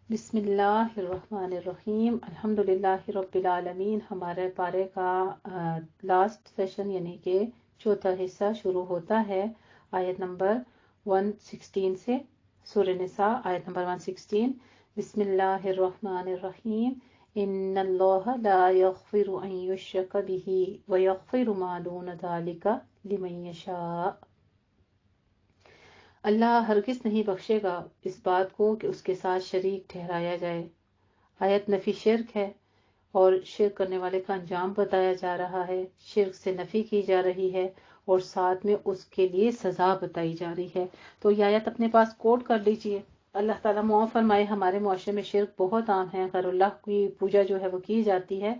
بسم اللہ الرحمن الرحیم الحمدللہ رب العالمین۔ ہمارے پارے کا لاسٹ سیشن یعنی کہ چوتھا حصہ شروع ہوتا ہے آیت نمبر 116 سے۔ سورہ نساء آیت نمبر 116۔ بسم اللہ الرحمن الرحیم۔ ان اللہ لا یغفر ان یشرک بہ ویغفر ما دون ذلک لمن یشاء۔ اللہ ہرگز نہیں بخشے گا اس بات کو کہ اس کے ساتھ شریک ٹھہرایا جائے۔ آیت نفی شرک ہے اور شرک کرنے والے کا انجام بتایا جا رہا ہے، شرک سے نفی کی جا رہی ہے اور ساتھ میں اس کے لیے سزا بتائی جا رہی ہے۔ تو یہ آیت اپنے پاس کوٹ کر لیجئے۔ اللہ تعالیٰ معاف فرمائے، ہمارے معاشرے میں شرک بہت عام ہے، غیر اللہ کی پوجا جو ہے وہ کی جاتی ہے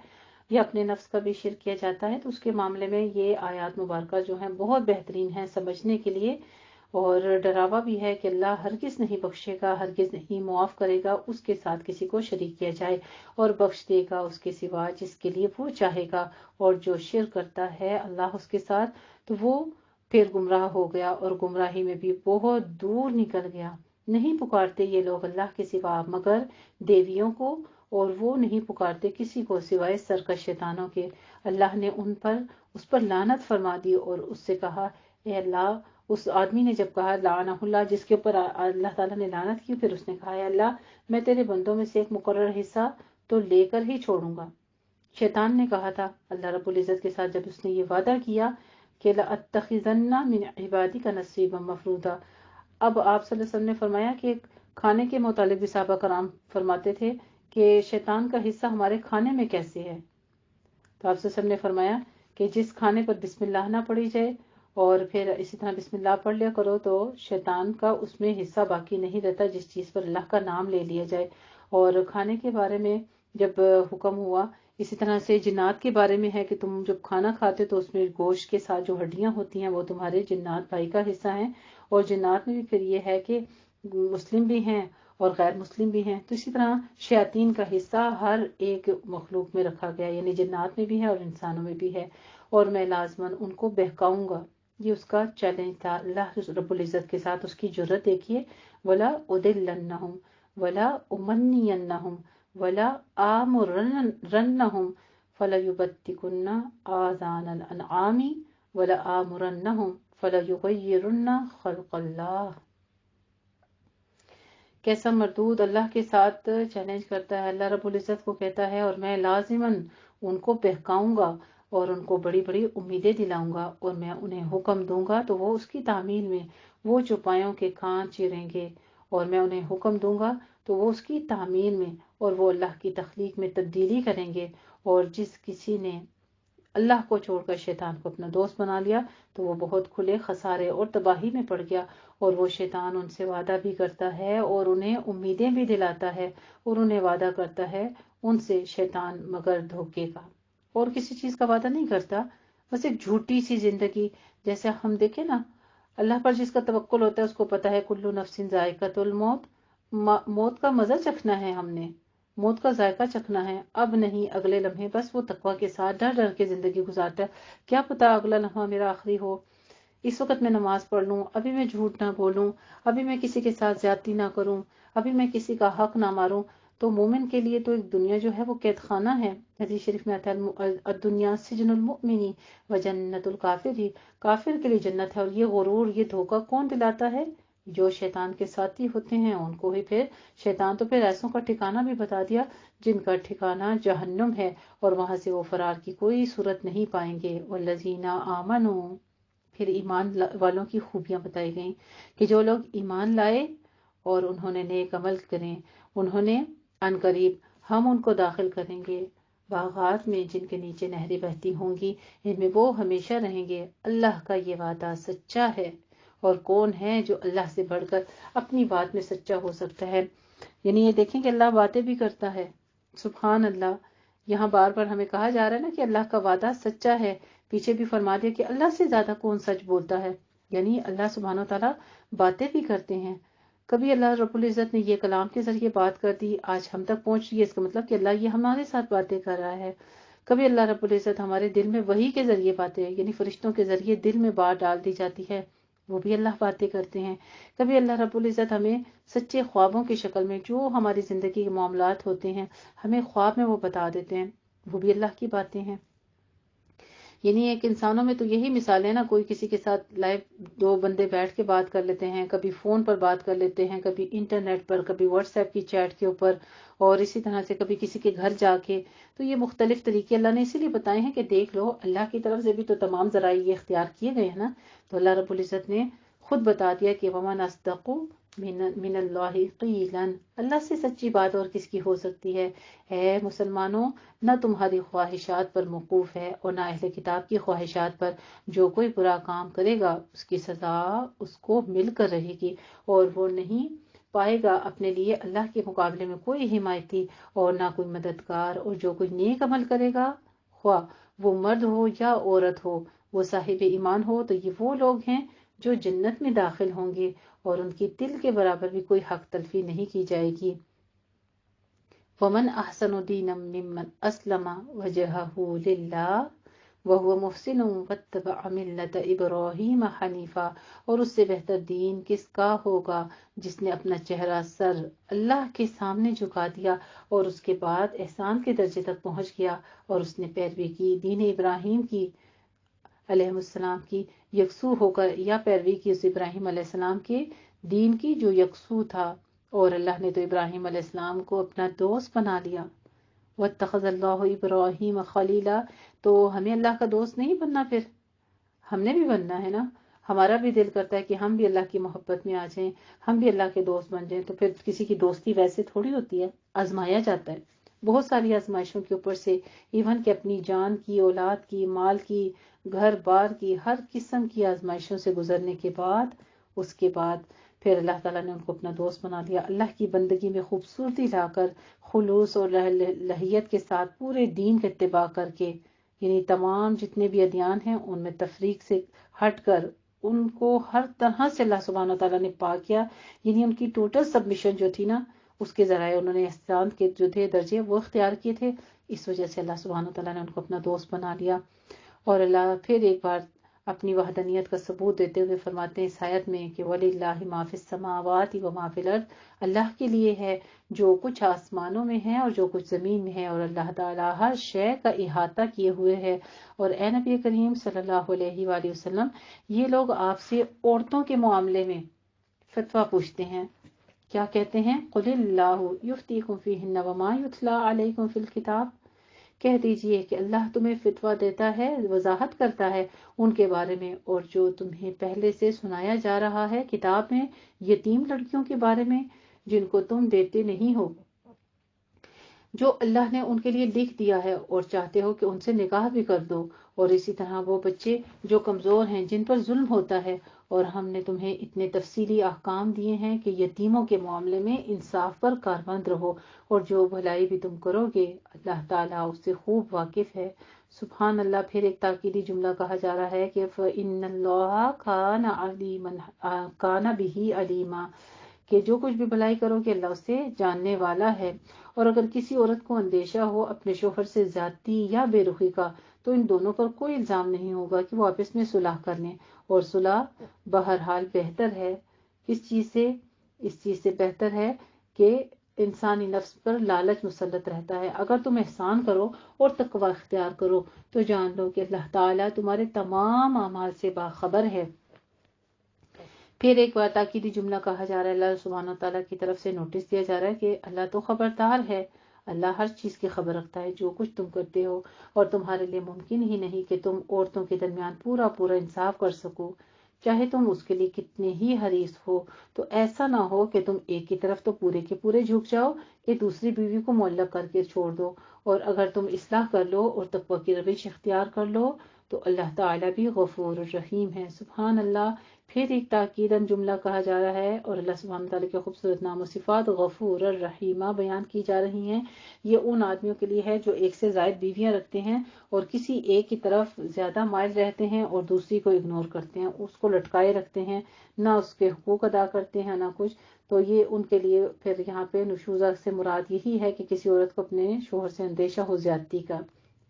یا اپنے نفس کا بھی شرک کیا جاتا ہے۔ تو اس کے معاملے میں یہ آیات مبارکہ جو ہیں بہت بہترین ہیں سمجھنے کے لیے، اور ڈراوا بھی ہے کہ اللہ ہرگز نہیں بخشے گا، ہرگز نہیں معاف کرے گا اس کے ساتھ کسی کو شریک کیا جائے، اور بخش دے گا اس کے سوا جس کے لیے وہ چاہے گا۔ اور جو شرک کرتا ہے اللہ اس کے ساتھ تو وہ پھر گمراہ ہو گیا اور گمراہی میں بھی بہت دور نکل گیا۔ نہیں پکارتے یہ لوگ اللہ کے سوا مگر دیویوں کو، اور وہ نہیں پکارتے کسی کو سوائے سرکش شیطانوں کے۔ اللہ نے اس پر لعنت فرما دی اور اس سے کہا، اے اللہ، اس آدمی نے جب کہا لعنہ اللہ، جس کے اوپر اللہ تعالیٰ نے لعنت کی، پھر اس نے کہا، اے اللہ، میں تیرے بندوں میں سے ایک مقرر حصہ تو لے کر ہی چھوڑوں گا۔ شیطان نے کہا تھا اللہ رب العزت کے ساتھ جب اس نے یہ وعدہ کیا کہ لَأَتَّخِذَنَّ مِنْ عِبَادِكَ نَصِيبًا مَفْرُوضًا۔ اب آپ صلی اللہ علیہ وسلم نے فرمایا کہ کھانے کے متعلق بھی صحابہ کرام فرماتے تھے کہ شیطان کا حصہ ہمارے کھانے میں کیسے ہے؟ تو آپ صلی اللہ علیہ وسلم نے فرمایا کہ جس کھانے پر بسم اللہ نہ پڑھی جائے اور پھر اسی طرح بسم اللہ پڑھ لیا کرو تو شیطان کا اس میں حصہ باقی نہیں رہتا جس چیز پر اللہ کا نام لے لیا جائے۔ اور کھانے کے بارے میں جب حکم ہوا، اسی طرح سے جنات کے بارے میں ہے کہ تم جب کھانا کھاتے تو اس میں گوشت کے ساتھ جو ہڈیاں ہوتی ہیں وہ تمہارے جنات بھائی کا حصہ ہیں، اور جنات میں بھی پھر یہ ہے کہ مسلم بھی ہیں اور غیر مسلم بھی ہیں۔ تو اسی طرح شیاطین کا حصہ ہر ایک مخلوق میں رکھا گیا، یعنی جنات میں بھی ہے اور انسانوں میں بھی ہے، اور میں لازماً ان کو بہکاؤں گا۔ یہ اس کا چیلنج تھا اللہ رب العزت کے ساتھ، اس کی جرت دیکھیے، وَلَا أُضِلَّنَّهُمْ وَلَا أُمَنِّيَنَّهُمْ وَلَا آمُرَنَّهُمْ فَلَيُبَتِّكُنَّ آذَانَ الْأَنْعَامِ وَلَآمُرَنَّهُمْ فَلَيُغَيِّرُنَّ خَلْقَ اللَّهِ۔ کیسا مردود اللہ کے ساتھ چیلنج کرتا ہے، اللہ رب العزت کو کہتا ہے، اور میں لازماً ان کو بہکاؤں گا اور ان کو بڑی بڑی امیدیں دلاؤں گا، اور میں انہیں حکم دوں گا تو وہ اس کی تعمیل میں وہ چوپایوں کے کان چیریں گے، اور میں انہیں حکم دوں گا تو وہ اس کی تعمیل میں اور وہ اللہ کی تخلیق میں تبدیلی کریں گے۔ اور جس کسی نے اللہ کو چھوڑ کر شیطان کو اپنا دوست بنا لیا تو وہ بہت کھلے خسارے اور تباہی میں پڑ گیا۔ اور وہ شیطان ان سے وعدہ بھی کرتا ہے اور انہیں امیدیں بھی دلاتا ہے، اور انہیں وعدہ کرتا ہے ان سے شیطان مگر دھوکے کا، اور کسی چیز کا وعدہ نہیں کرتا، بس ایک جھوٹی سی زندگی۔ جیسے ہم دیکھیں نا، اللہ پر جس کا توکل ہوتا ہے اس کو پتا ہے کلو نفس ذائقۃ الموت، موت کا مزہ چکھنا ہے، ہم نے موت کا ذائقہ چکھنا ہے، اب نہیں اگلے لمحے، بس وہ تقوی کے ساتھ ڈر ڈر کے زندگی گزارتا ہے۔ کیا پتا اگلا لمحہ میرا آخری ہو، اس وقت میں نماز پڑھ لوں، ابھی میں جھوٹ نہ بولوں، ابھی میں کسی کے ساتھ زیادتی نہ کروں، ابھی میں کسی کا حق نہ ماروں۔ تو مومن کے لیے تو ایک دنیا جو ہے وہ قید خانہ ہے۔ حدیث شریف میں آتا ہے الدنیا سجن المؤمن و جنت الکافر، کافر کے لیے جنت ہے۔ اور یہ غرور، یہ دھوکہ کون دلاتا ہے؟ جو شیطان کے ساتھی ہوتے ہیں ان کو ہی۔ پھر شیطان تو پھر ایسوں کا ٹھکانہ بھی بتا دیا جن کا ٹھکانہ جہنم ہے، اور وہاں سے وہ فرار کی کوئی صورت نہیں پائیں گے۔ والذین آمنوا، پھر ایمان والوں کی خوبیاں بتائی گئیں کہ جو لوگ ایمان لائے اور انہوں نے نیک عمل کریں، انہوں نے ان قریب ہم ان کو داخل کریں گے باغات میں جن کے نیچے نہریں بہتی ہوں گی، ان میں وہ ہمیشہ رہیں گے۔ اللہ کا یہ وعدہ سچا ہے، اور کون ہے جو اللہ سے بڑھ کر اپنی بات میں سچا ہو سکتا ہے؟ یعنی یہ دیکھیں کہ اللہ باتیں بھی کرتا ہے، سبحان اللہ۔ یہاں بار بار ہمیں کہا جا رہا ہے نا کہ اللہ کا وعدہ سچا ہے، پیچھے بھی فرما دیا کہ اللہ سے زیادہ کون سچ بولتا ہے، یعنی اللہ سبحانہ و تعالیٰ باتیں بھی کرتے ہیں۔ کبھی اللہ رب العزت نے یہ کلام کے ذریعے بات کر دی، آج ہم تک پہنچ رہی ہے، اس کا مطلب کہ اللہ یہ ہمارے ساتھ باتیں کر رہا ہے۔ کبھی اللہ رب العزت ہمارے دل میں وحی کے ذریعے باتیں، یعنی فرشتوں کے ذریعے دل میں بات ڈال دی جاتی ہے، وہ بھی اللہ باتیں کرتے ہیں۔ کبھی اللہ رب العزت ہمیں سچے خوابوں کی شکل میں جو ہماری زندگی کے معاملات ہوتے ہیں ہمیں خواب میں وہ بتا دیتے ہیں، وہ بھی اللہ کی باتیں ہیں۔ یعنی ایک انسانوں میں تو یہی مثال ہے نا، کوئی کسی کے ساتھ لائیو دو بندے بیٹھ کے بات کر لیتے ہیں، کبھی فون پر بات کر لیتے ہیں، کبھی انٹرنیٹ پر، کبھی واٹس ایپ کی چیٹ کے اوپر، اور اسی طرح سے کبھی کسی کے گھر جا کے۔ تو یہ مختلف طریقے اللہ نے اسی لیے بتائے ہیں کہ دیکھ لو، اللہ کی طرف سے بھی تو تمام ذرائع یہ اختیار کیے گئے ہیں نا۔ تو اللہ رب العزت نے خود بتا دیا کہ وَمَنْ أَصْدَقُ من اللہ قیلا، اللہ سے سچی بات اور کس کی ہو سکتی ہے۔ اے مسلمانوں، نہ تمہاری خواہشات پر موقوف ہے اور نہ اہل کتاب کی خواہشات پر۔ جو کوئی برا کام کرے گا اس کی سزا اس کو مل کر رہے گی، اور وہ نہیں پائے گا اپنے لیے اللہ کے مقابلے میں کوئی حمایتی اور نہ کوئی مددگار۔ اور جو کوئی نیک عمل کرے گا، خواہ وہ مرد ہو یا عورت ہو، وہ صاحب ایمان ہو، تو یہ وہ لوگ ہیں جو جنت میں داخل ہوں گے، اور ان کی تل کے برابر بھی کوئی حق تلفی نہیں کی جائے گی۔ وَمَنْ أَحْسَنُ دِينًا مِّمَّنْ أَسْلَمَ وَجْهَهُ لِلَّهِ وَهُوَ مُحْسِنٌ وَاتَّبَعَ مِلَّةَ إِبْرَاهِيمَ حَنِيفًا، اور اس سے بہتر دین کس کا ہوگا جس نے اپنا چہرہ سر اللہ کے سامنے جھکا دیا اور اس کے بعد احسان کے درجے تک پہنچ گیا، اور اس نے پیروی کی دین ابراہیم کی علیہ السلام کی یکسو ہو کر، یا پیروی کی اس ابراہیم علیہ السلام کے دین کی جو یکسو تھا۔ اور اللہ نے تو ابراہیم علیہ السلام کو اپنا دوست بنا لیا۔ وَاتَّخَذَ اللَّهُ إِبْرَاهِيمَ خَلِيلًا، تو ہمیں اللہ کا دوست نہیں بننا، پھر ہم نے بھی بننا ہے نا۔ ہمارا بھی دل کرتا ہے کہ ہم بھی اللہ کی محبت میں آ جائیں، ہم بھی اللہ کے دوست بن جائیں۔ تو پھر کسی کی دوستی ویسے تھوڑی ہوتی ہے، آزمایا جاتا ہے بہت ساری آزمائشوں کے اوپر سے، ایون کہ اپنی جان کی، اولاد کی، مال کی، گھر بار کی، ہر قسم کی آزمائشوں سے گزرنے کے بعد، اس کے بعد پھر اللہ تعالیٰ نے ان کو اپنا دوست بنا دیا، اللہ کی بندگی میں خوبصورتی لا کر، خلوص اور لہیت کے ساتھ پورے دین کا اتباع کر کے، یعنی تمام جتنے بھی ادیان ہیں ان میں تفریق سے ہٹ کر ان کو ہر طرح سے اللہ سبحانہ تعالیٰ نے پاک کیا، یعنی ان کی ٹوٹل سبمیشن جو تھی نا، اس کے ذرائع انہوں نے احسان کے جو تھے درجے وہ اختیار کیے تھے، اس وجہ سے اللہ سبحانہ تعالیٰ نے ان کو اپنا دوست بنا لیا۔ اور اللہ پھر ایک بار اپنی وحدانیت کا ثبوت دیتے ہوئے فرماتے ہیں اس آیت میں کہ وَلِلَّهِ مَا فِي السَّمَاوَاتِ وَمَا فِي الْأَرْضِ، اللہ کے لیے ہے جو کچھ آسمانوں میں ہے اور جو کچھ زمین میں ہے، اور اللہ تعالیٰ ہر شے کا احاطہ کیے ہوئے ہے۔ اور اے نبی کریم صلی اللہ علیہ وآلہ وسلم، یہ لوگ آپ سے عورتوں کے معاملے میں فتویٰ پوچھتے ہیں، کیا کہتے ہیں؟ قُلِ اللَّهُ يُفْتِيكُمْ فِيهِنَّ وَمَا يُتْلَى عَلَيْكُمْ فِي الْكِتَابِ، کہہ دیجئے کہ اللہ تمہیں فتویٰ دیتا ہے، وضاحت کرتا ہے ان کے بارے میں، اور جو تمہیں پہلے سے سنایا جا رہا ہے کتاب میں، یتیم لڑکیوں کے بارے میں جن کو تم دیتے نہیں ہو، جو اللہ نے ان کے لیے لکھ دیا ہے، اور چاہتے ہو کہ ان سے نکاح بھی کر دو، اور اسی طرح وہ بچے جو کمزور ہیں جن پر ظلم ہوتا ہے، اور ہم نے تمہیں اتنے تفصیلی احکام دیے ہیں کہ یتیموں کے معاملے میں انصاف پر کاربند رہو، اور جو بھلائی بھی تم کرو گے اللہ تعالیٰ اس سے خوب واقف ہے۔ سبحان اللہ۔ پھر ایک تاکیدی جملہ کہا جا رہا ہے کہ فَإِنَّ اللَّهَ كَانَ بِهِ عَلِيمًا، کہ جو کچھ بھی بھلائی کرو گے اللہ اسے جاننے والا ہے۔ اور اگر کسی عورت کو اندیشہ ہو اپنے شوہر سے زیادتی یا بے رخی کا، تو ان دونوں پر کوئی الزام نہیں ہوگا کہ وہ آپس میں صلح کر لیں، اور صلح بہرحال بہتر ہے۔ کس چیز سے؟ اس چیز سے بہتر ہے کہ انسانی نفس پر لالچ مسلط رہتا ہے۔ اگر تم احسان کرو اور تقوی اختیار کرو تو جان لو کہ اللہ تعالیٰ تمہارے تمام اعمال سے باخبر ہے۔ پھر ایک بار تاکیدی جملہ کہا جا رہا ہے، اللہ سبحانہ تعالیٰ کی طرف سے نوٹس دیا جا رہا ہے کہ اللہ تو خبردار ہے، اللہ ہر چیز کی خبر رکھتا ہے جو کچھ تم کرتے ہو، اور تمہارے لیے ممکن ہی نہیں کہ تم عورتوں کے درمیان پورا انصاف کر سکو، چاہے تم اس کے لیے کتنے ہی حریص ہو۔ تو ایسا نہ ہو کہ تم ایک کی طرف تو پورے کے پورے جھک جاؤ کہ دوسری بیوی کو معلق کر کے چھوڑ دو، اور اگر تم اصلاح کر لو اور تقوی کی روش اختیار کر لو تو اللہ تعالیٰ بھی غفور الرحیم ہے۔ سبحان اللہ۔ پھر ایک تاکیداً جملہ کہا جا رہا ہے، اور اللہ سبحانہ تعالیٰ کے خوبصورت نام و صفات غفور الرحیمہ بیان کی جا رہی ہیں۔ یہ ان آدمیوں کے لیے ہے جو ایک سے زائد بیویاں رکھتے ہیں اور کسی ایک کی طرف زیادہ مائل رہتے ہیں اور دوسری کو اگنور کرتے ہیں، اس کو لٹکائے رکھتے ہیں، نہ اس کے حقوق ادا کرتے ہیں نہ کچھ۔ تو یہ ان کے لیے پھر یہاں پہ نشوزہ سے مراد یہی ہے کہ کسی عورت کو اپنے شوہر سے اندیشہ ہو زیادتی کا،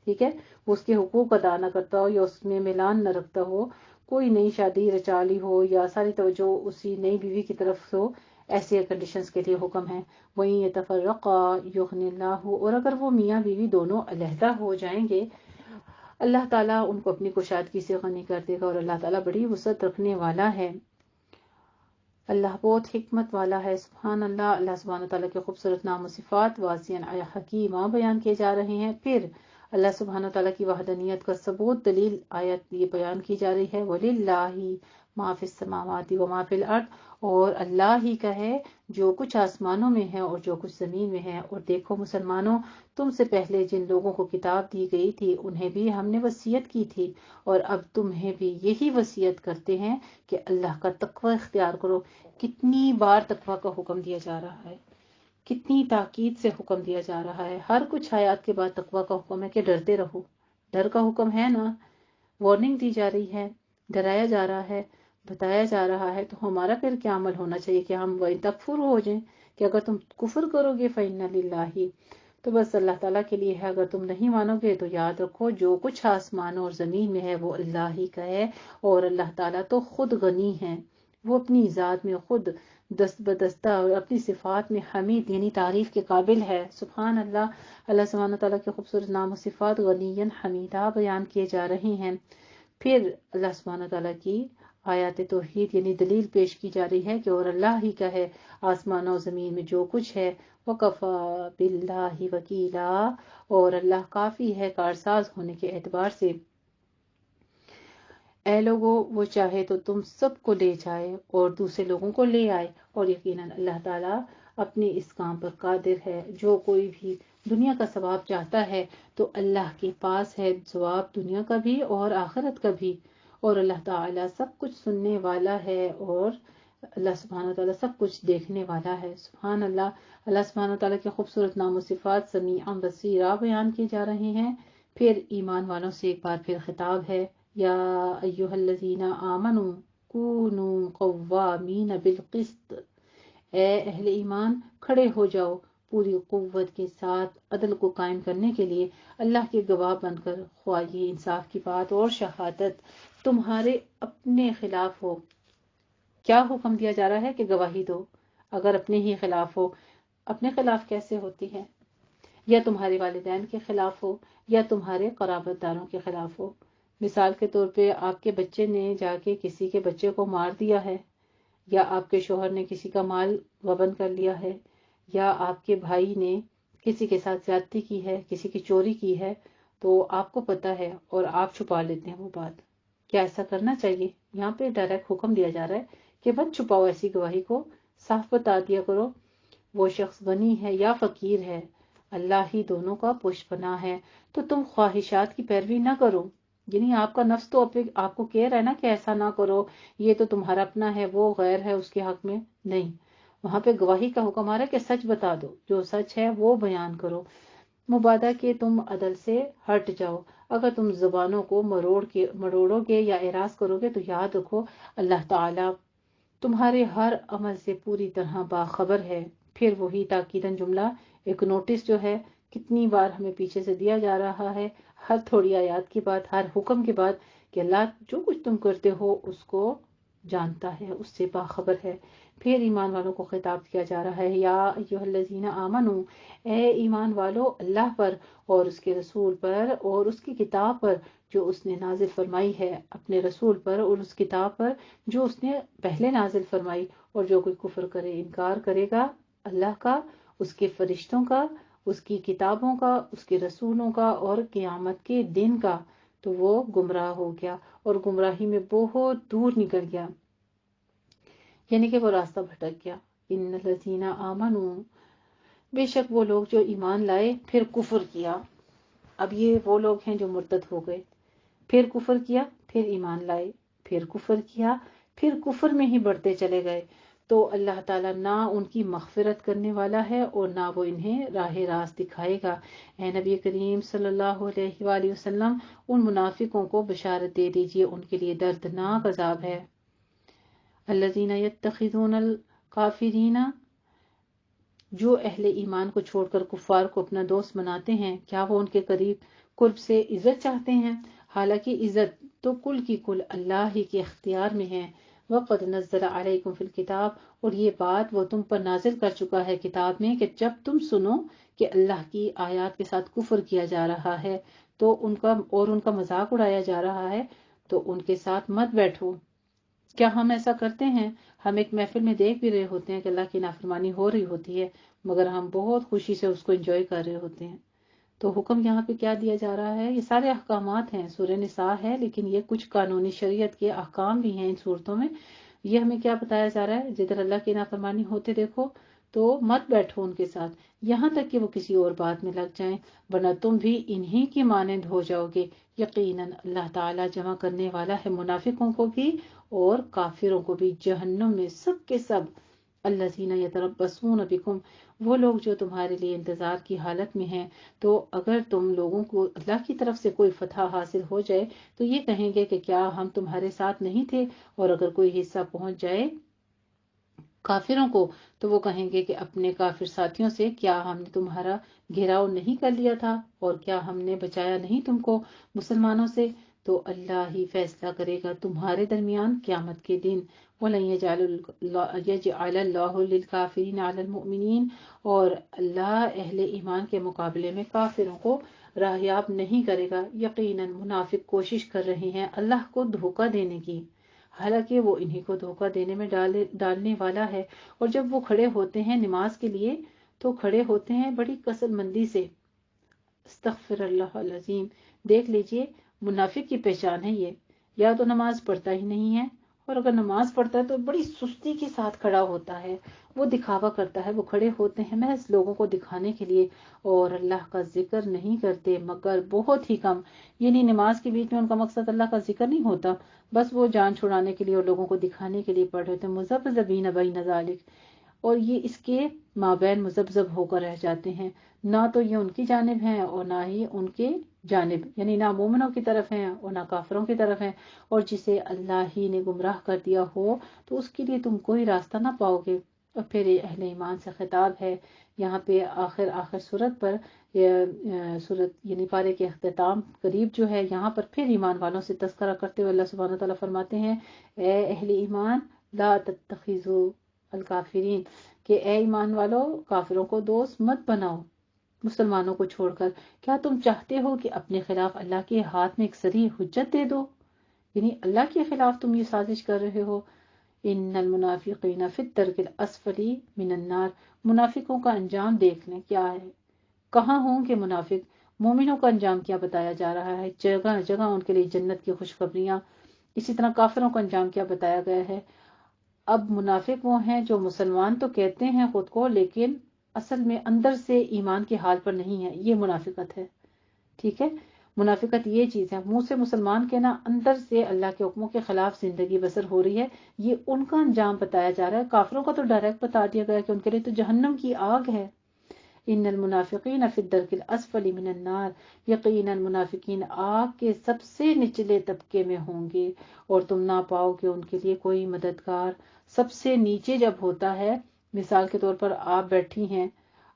ٹھیک ہے، وہ اس کے حقوق ادا نہ کرتا ہو یا اس میں ملان نہ رکھتا ہو، کوئی نئی شادی رچا لی ہو یا ساری توجہ اسی نئی بیوی کی طرف ہو، ایسے کنڈیشنز کے لیے حکم ہے۔ وہیں یتفرقا یغنی اللہ، اور اگر وہ میاں بیوی دونوں علیحدہ ہو جائیں گے، اللہ تعالیٰ ان کو اپنی کشادگی سے غنی کر دے گا، اور اللہ تعالیٰ بڑی وسعت رکھنے والا ہے، اللہ بہت حکمت والا ہے۔ سبحان اللہ۔ اللہ سبحانہ تعالیٰ کے خوبصورت نام و صفات واسعاً حکیمہ بیان کیے جا رہے ہیں۔ پھر اللہ سبحانہ تعالیٰ کی وحدانیت کا ثبوت دلیل آیت یہ بیان کی جا رہی ہے، وَلِلَّهِ مَا فِي السَّمَاوَاتِ وَمَا فِي الْأَرْضِ، اور اللہ ہی کا ہے جو کچھ آسمانوں میں ہے اور جو کچھ زمین میں ہے۔ اور دیکھو مسلمانوں، تم سے پہلے جن لوگوں کو کتاب دی گئی تھی انہیں بھی ہم نے وصیت کی تھی، اور اب تمہیں بھی یہی وصیت کرتے ہیں کہ اللہ کا تقوی اختیار کرو۔ کتنی بار تقوی کا حکم دیا جا رہا ہے، کتنی تاکید سے حکم دیا جا رہا ہے۔ ہر کچھ آیات کے بعد تقوی کا حکم ہے کہ ڈرتے رہو، ڈر کا حکم ہے نا، وارننگ دی جا رہی ہے، ڈرایا جا رہا ہے، بتایا جا رہا ہے۔ تو ہمارا پھر کیا عمل ہونا چاہیے کہ ہم وَإِن تَكْفُرُوا ہو جائیں کہ اگر تم کفر کرو گے فَإِنَّ لِلَّهِ، تو بس اللہ تعالیٰ کے لیے ہے۔ اگر تم نہیں مانو گے تو یاد رکھو جو کچھ آسمانوں اور زمین میں ہے وہ اللہ ہی کا ہے، اور اللہ تعالیٰ تو خود غنی ہے، وہ اپنی ذات میں خود دست بدستہ اور اپنی صفات میں حمید یعنی تعریف کے قابل ہے۔ سبحان اللہ۔ اللہ سبحانہ تعالیٰ کے خوبصورت نام و صفات غنی حمیدہ بیان کیے جا رہے ہیں۔ پھر اللہ سبحانہ تعالیٰ کی آیات توحید یعنی دلیل پیش کی جا رہی ہے کہ اور اللہ ہی کا ہے آسمانوں و زمین میں جو کچھ ہے، وَكَفَى بِاللَّهِ وَكِيلًا، اور اللہ کافی ہے کارساز ہونے کے اعتبار سے۔ اے لوگو، وہ چاہے تو تم سب کو لے جائے اور دوسرے لوگوں کو لے آئے، اور یقیناً اللہ تعالیٰ اپنے اس کام پر قادر ہے۔ جو کوئی بھی دنیا کا ثواب چاہتا ہے تو اللہ کے پاس ہے ثواب دنیا کا بھی اور آخرت کا بھی، اور اللہ تعالیٰ سب کچھ سننے والا ہے، اور اللہ سبحانہ تعالیٰ سب کچھ دیکھنے والا ہے۔ سبحان اللہ۔ اللہ سبحانہ تعالیٰ کے خوبصورت نام و صفات سمیع بصیر بیان کیے جا رہے ہیں۔ پھر ایمان والوں سے ایک بار پھر خطاب ہے، یا ایھا الذین آمنوا کونوا قوامین بالقسط، اے اہل ایمان کھڑے ہو جاؤ پوری قوت کے ساتھ عدل کو قائم کرنے کے لیے اللہ کے گواہ بن کر، خواہ یہ انصاف کی بات اور شہادت تمہارے اپنے خلاف ہو۔ کیا حکم دیا جا رہا ہے کہ گواہی دو اگر اپنے ہی خلاف ہو؟ اپنے خلاف کیسے ہوتی ہے؟ یا تمہارے والدین کے خلاف ہو، یا تمہارے قرابت داروں کے خلاف ہو۔ مثال کے طور پہ آپ کے بچے نے جا کے کسی کے بچے کو مار دیا ہے، یا آپ کے شوہر نے کسی کا مال غبن کر لیا ہے، یا آپ کے بھائی نے کسی کے ساتھ زیادتی کی ہے، کسی کی چوری کی ہے، تو آپ کو پتا ہے اور آپ چھپا لیتے ہیں وہ بات۔ کیا ایسا کرنا چاہیے؟ یہاں پہ ڈائریکٹ حکم دیا جا رہا ہے کہ مت چھپاؤ ایسی گواہی کو، صاف بتا دیا کرو۔ وہ شخص غنی ہے یا فقیر ہے، اللہ ہی دونوں کا پشت پناہ ہے، تو تم خواہشات کی پیروی نہ کرو۔ یعنی آپ کا نفس تو آپ کو کہہ رہا ہے نا کہ ایسا نہ کرو، یہ تو تمہارا اپنا ہے، وہ غیر ہے اس کے حق میں نہیں۔ وہاں پہ گواہی کا حکم آ رہا ہے کہ سچ بتا دو، جو سچ ہے وہ بیان کرو۔ مبادہ کہ تم عدل سے ہٹ جاؤ۔ اگر تم زبانوں کو مروڑو گے یا اعراض کرو گے تو یاد رکھو اللہ تعالیٰ تمہارے ہر عمل سے پوری طرح باخبر ہے۔ پھر وہی تاکیداً جملہ، ایک نوٹس جو ہے کتنی بار ہمیں پیچھے سے دیا جا رہا ہے، ہر تھوڑی آیات کے بعد، ہر حکم کے بعد، کہ اللہ جو کچھ تم کرتے ہو اس کو جانتا ہے، اس سے باخبر ہے۔ پھر ایمان والوں کو خطاب کیا جا رہا ہے، یا ایھا الذین آمنوا، اے ایمان والو اللہ پر اور اس کے رسول پر اور اس کی کتاب پر جو اس نے نازل فرمائی ہے، اپنے رسول پر اور اس کتاب پر جو اس نے پہلے نازل فرمائی، اور جو کوئی کفر کرے، انکار کرے گا اللہ کا، اس کے فرشتوں کا، اس کی کتابوں کا، اس کے رسولوں کا اور قیامت کے دن کا، تو وہ گمراہ ہو گیا اور گمراہی میں بہت دور نکل گیا، یعنی کہ وہ راستہ بھٹک گیا۔ ان الذین آمنوا، بے شک وہ لوگ جو ایمان لائے پھر کفر کیا۔ اب یہ وہ لوگ ہیں جو مرتد ہو گئے، پھر کفر کیا، پھر ایمان لائے، پھر کفر کیا، پھر کفر میں ہی بڑھتے چلے گئے، تو اللہ تعالیٰ نہ ان کی مغفرت کرنے والا ہے اور نہ وہ انہیں راہ راست دکھائے گا۔ اے نبی کریم صلی اللہ علیہ وآلہ وسلم، ان منافقوں کو بشارت دے دیجئے، ان کے لیے دردناک عذاب ہے۔ الذین یتخذون الکافرین، جو اہل ایمان کو چھوڑ کر کفار کو اپنا دوست بناتے ہیں، کیا وہ ان کے قریب قرب سے عزت چاہتے ہیں؟ حالانکہ عزت تو کل کی کل اللہ ہی کے اختیار میں ہے۔ وَقَدْ نَزَّلَ عَلَيْكُمْ فِي الْكِتَابِ، اور یہ بات وہ تم پر نازل کر چکا ہے کتاب میں کہ جب تم سنو کہ اللہ کی آیات کے ساتھ کفر کیا جا رہا ہے تو ان کا مذاق اڑایا جا رہا ہے تو ان کے ساتھ مت بیٹھو۔ کیا ہم ایسا کرتے ہیں؟ ہم ایک محفل میں دیکھ بھی رہے ہوتے ہیں کہ اللہ کی نافرمانی ہو رہی ہوتی ہے، مگر ہم بہت خوشی سے اس کو انجوائے کر رہے ہوتے ہیں۔ تو حکم یہاں پہ کیا دیا جا رہا ہے؟ یہ سارے احکامات ہیں، سورہ نساء ہے، لیکن یہ کچھ قانونی شریعت کے احکام بھی ہیں ان صورتوں میں۔ یہ ہمیں کیا بتایا جا رہا ہے؟ جدھر اللہ کی نافرمانی ہوتے دیکھو تو مت بیٹھو ان کے ساتھ، یہاں تک کہ وہ کسی اور بات میں لگ جائیں، ورنہ تم بھی انہی کی مانند ہو جاؤ گے۔ یقیناً اللہ تعالیٰ جمع کرنے والا ہے منافقوں کو بھی اور کافروں کو بھی جہنم میں، سب کے سب۔ الذین یتربصون بکم، وہ لوگ جو تمہارے لیے انتظار کی حالت میں ہیں، تو اگر تم لوگوں کو اللہ کی طرف سے کوئی فتح حاصل ہو جائے تو یہ کہیں گے کہ کیا ہم تمہارے ساتھ نہیں تھے، اور اگر کوئی حصہ پہنچ جائے کافروں کو تو وہ کہیں گے کہ اپنے کافر ساتھیوں سے کیا ہم نے تمہارا گھیراؤ نہیں کر لیا تھا، اور کیا ہم نے بچایا نہیں تم کو مسلمانوں سے؟ تو اللہ ہی فیصلہ کرے گا تمہارے درمیان قیامت کے دن۔ وَلَن يَجْعَلَ اللَّهُ لِلْكَافِرِينَ عَلَى الْمُؤْمِنِينَ، اور اللہ اہل ایمان کے مقابلے میں کافروں کو راہیاب نہیں کرے گا۔ یقیناً منافق کوشش کر رہے ہیں اللہ کو دھوکہ دینے کی، حالانکہ وہ انہی کو دھوکہ دینے میں ڈالنے والا ہے۔ اور جب وہ کھڑے ہوتے ہیں نماز کے لیے تو کھڑے ہوتے ہیں بڑی کسل مندی سے۔ استغفر اللہ العظیم۔ دیکھ لیجئے منافق کی پہچان ہے یہ، یا تو نماز پڑھتا ہی نہیں ہے، اور اگر نماز پڑھتا ہے تو بڑی سستی کے ساتھ کھڑا ہوتا ہے، وہ دکھاوا کرتا ہے، وہ کھڑے ہوتے ہیں محض لوگوں کو دکھانے کے لیے، اور اللہ کا ذکر نہیں کرتے مگر بہت ہی کم۔ یعنی نماز کے بیچ میں ان کا مقصد اللہ کا ذکر نہیں ہوتا، بس وہ جان چھڑانے کے لیے اور لوگوں کو دکھانے کے لیے پڑھ رہے ہوتے ہیں، مذبذبین بین ذالک، اور یہ اس کے مابین مذبذب ہو کر رہ جاتے ہیں۔ نہ تو یہ ان کی جانب ہیں اور نہ ہی ان کے جانب، یعنی نہ مومنوں کی طرف ہیں اور نہ کافروں کی طرف ہیں، اور جسے اللہ ہی نے گمراہ کر دیا ہو تو اس کے لیے تم کوئی راستہ نہ پاؤ گے۔ اور پھر یہ اہل ایمان سے خطاب ہے یہاں پہ آخر صورت پر، صورت یعنی پارے کے اختتام قریب جو ہے، یہاں پر پھر ایمان والوں سے تذکرہ کرتے ہوئے اللہ سبحانہ تعالیٰ فرماتے ہیں، اے اہل ایمان لا تتخذوا الکافرین، کہ اے ایمان والو کافروں کو دوست مت بناؤ مسلمانوں کو چھوڑ کر۔ کیا تم چاہتے ہو کہ اپنے خلاف اللہ کے ہاتھ میں ایک صریح حجت دے دو؟ یعنی اللہ کے خلاف تم یہ سازش کر رہے ہو۔ ان المنافقین فی الدرک الاسفل من النار، منافقوں کا انجام دیکھ لیں کیا ہے، کہاں ہوں گے منافق؟ مومنوں کا انجام کیا بتایا جا رہا ہے، جگہ جگہ ان کے لیے جنت کی خوشخبریاں۔ اسی طرح کافروں کا انجام کیا بتایا گیا ہے۔ اب منافق وہ ہیں جو مسلمان تو کہتے ہیں خود کو، لیکن اصل میں اندر سے ایمان کے حال پر نہیں ہے، یہ منافقت ہے۔ ٹھیک ہے، منافقت یہ چیز ہے، منہ سے مسلمان کہنا، اندر سے اللہ کے حکموں کے خلاف زندگی بسر ہو رہی ہے، یہ ان کا انجام بتایا جا رہا ہے۔ کافروں کا تو ڈائریکٹ بتا دیا گیا کہ ان کے لیے تو جہنم کی آگ ہے۔ ان المنافقین فی الدرک الاسفل من النار، یقیناً منافقین آگ کے سب سے نچلے طبقے میں ہوں گے، اور تم نہ پاؤ گے ان کے لیے کوئی مددگار۔ سب سے نیچے جب ہوتا ہے، مثال کے طور پر آپ بیٹھی ہیں،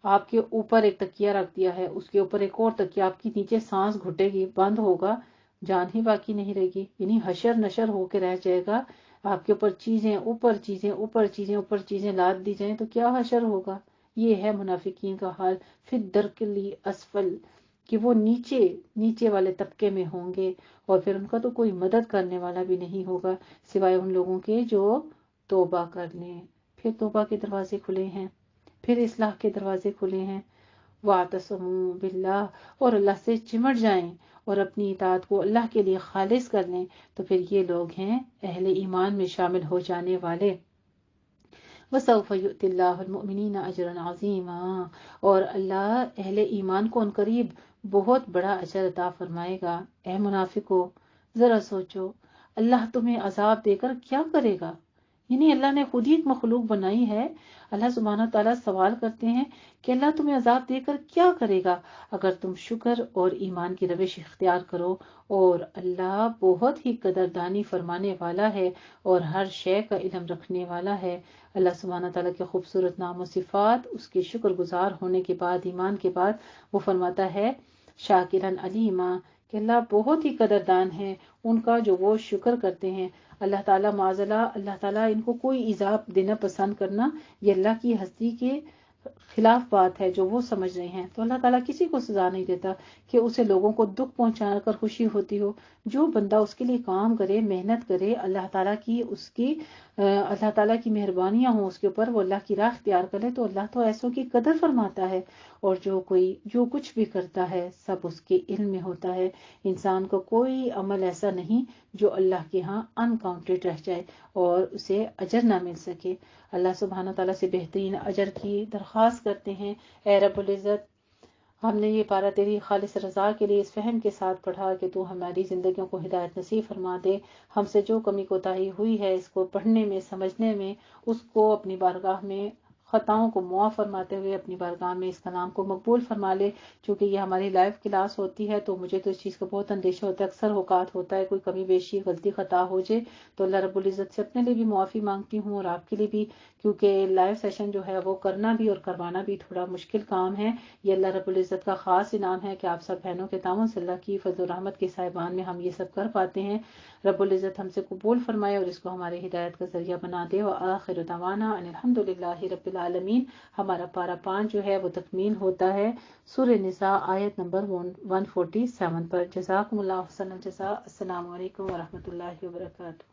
آپ کے اوپر ایک تکیہ رکھ دیا ہے، اس کے اوپر ایک اور تکیہ، آپ کی نیچے سانس گھٹے گی، بند ہوگا، جان ہی باقی نہیں رہے گی، یعنی حشر نشر ہو کے رہ جائے گا۔ آپ کے اوپر چیزیں اوپر چیزیں اوپر چیزیں اوپر چیزیں لاد دی جائیں تو کیا حشر ہوگا۔ یہ ہے منافقین کا حال، فی الدرک الاسفل، کہ وہ نیچے والے طبقے میں ہوں گے، اور پھر ان کا تو کوئی مدد کرنے والا بھی نہیں ہوگا سوائے ان لوگوں کے جو توبہ کر لیں۔ پھر توبہ کے دروازے کھلے ہیں، پھر اصلاح کے دروازے کھلے ہیں۔ وَاعْتَصِمُوا بِاللَّهِ، اور اللہ سے چمٹ جائیں اور اپنی اطاعت کو اللہ کے لیے خالص کر لیں، تو پھر یہ لوگ ہیں اہل ایمان میں شامل ہو جانے والے۔ وَسَوْفَ يُؤْتِ اللَّهُ الْمُؤْمِنِينَ أَجْرًا عَظِيمًا، اور اللہ اہل ایمان کو عنقریب بہت بڑا اجر عطا فرمائے گا۔ اے منافقو، ذرا سوچو اللہ تمہیں عذاب دے کر کیا کرے گا؟ یعنی اللہ نے خود ہی ایک مخلوق بنائی ہے، اللہ سبحانہ تعالیٰ سوال کرتے ہیں کہ اللہ تمہیں عذاب دے کر کیا کرے گا اگر تم شکر اور ایمان کی روش اختیار کرو، اور اللہ بہت ہی قدردانی فرمانے والا ہے اور ہر شے کا علم رکھنے والا ہے۔ اللہ سبحانہ تعالیٰ کے خوبصورت نام و صفات، اس کے شکر گزار ہونے کے بعد، ایمان کے بعد، وہ فرماتا ہے شاکرن علیما، کہ اللہ بہت ہی قدردان ہیں ان کا جو وہ شکر کرتے ہیں۔ اللہ تعالیٰ معاذ اللہ تعالیٰ ان کو کوئی ایذا دینا پسند کرنا یہ اللہ کی ہستی کے خلاف بات ہے جو وہ سمجھ رہے ہیں۔ تو اللہ تعالیٰ کسی کو سزا نہیں دیتا کہ اسے لوگوں کو دکھ پہنچا کر خوشی ہوتی ہو۔ جو بندہ اس کے لیے کام کرے، محنت کرے، اللہ تعالیٰ کی مہربانیاں ہوں اس کے اوپر، وہ اللہ کی راہ اختیار کرے تو اللہ تو ایسوں کی قدر فرماتا ہے۔ اور جو کچھ بھی کرتا ہے سب اس کے علم میں ہوتا ہے۔ انسان کو کوئی عمل ایسا نہیں جو اللہ کے ہاں انکاؤنٹڈ رہ جائے اور اسے اجر نہ مل سکے۔ اللہ سبحانہ تعالیٰ سے بہترین اجر کی درخواست کرتے ہیں، اے رب العزت ہم نے یہ پارہ تیری خالص رضا کے لیے اس فہم کے ساتھ پڑھا کہ تو ہماری زندگیوں کو ہدایت نصیب فرما دے۔ ہم سے جو کمی کوتاہی ہوئی ہے اس کو پڑھنے میں، سمجھنے میں، اس کو اپنی بارگاہ میں خطاؤں کو معاف فرماتے ہوئے اپنی بارگاہ میں اس کلام کو مقبول فرما لے۔ چونکہ یہ ہماری لائیو کلاس ہوتی ہے تو مجھے تو اس چیز کا بہت اندیشہ ہوتا ہے، اکثر اوقات ہوتا ہے کوئی کمی بیشی غلطی خطا ہو جائے تو اللہ رب العزت سے اپنے لیے بھی معافی مانگتی ہوں اور آپ کے لیے بھی، کیونکہ لائیو سیشن جو ہے وہ کرنا بھی اور کروانا بھی تھوڑا مشکل کام ہے۔ یہ اللہ رب العزت کا خاص انعام ہے کہ آپ سب بہنوں کے تعاون سے اللہ کی فضل و رحمت کے سائبان میں ہم یہ سب کر پاتے ہیں۔ رب العزت ہم سے قبول فرمائے اور اس کو ہمارے ہدایت کا ذریعہ بنا دے۔ وآخر دعوانا ان الحمدللہ رب العالمین۔ ہمارا پارہ 5 جو ہے وہ تکمیل ہوتا ہے سورہ نساء آیت نمبر 147 پر۔ جزاکم اللہ حسن الجزاء۔ السلام علیکم ورحمۃ اللہ وبرکاتہ۔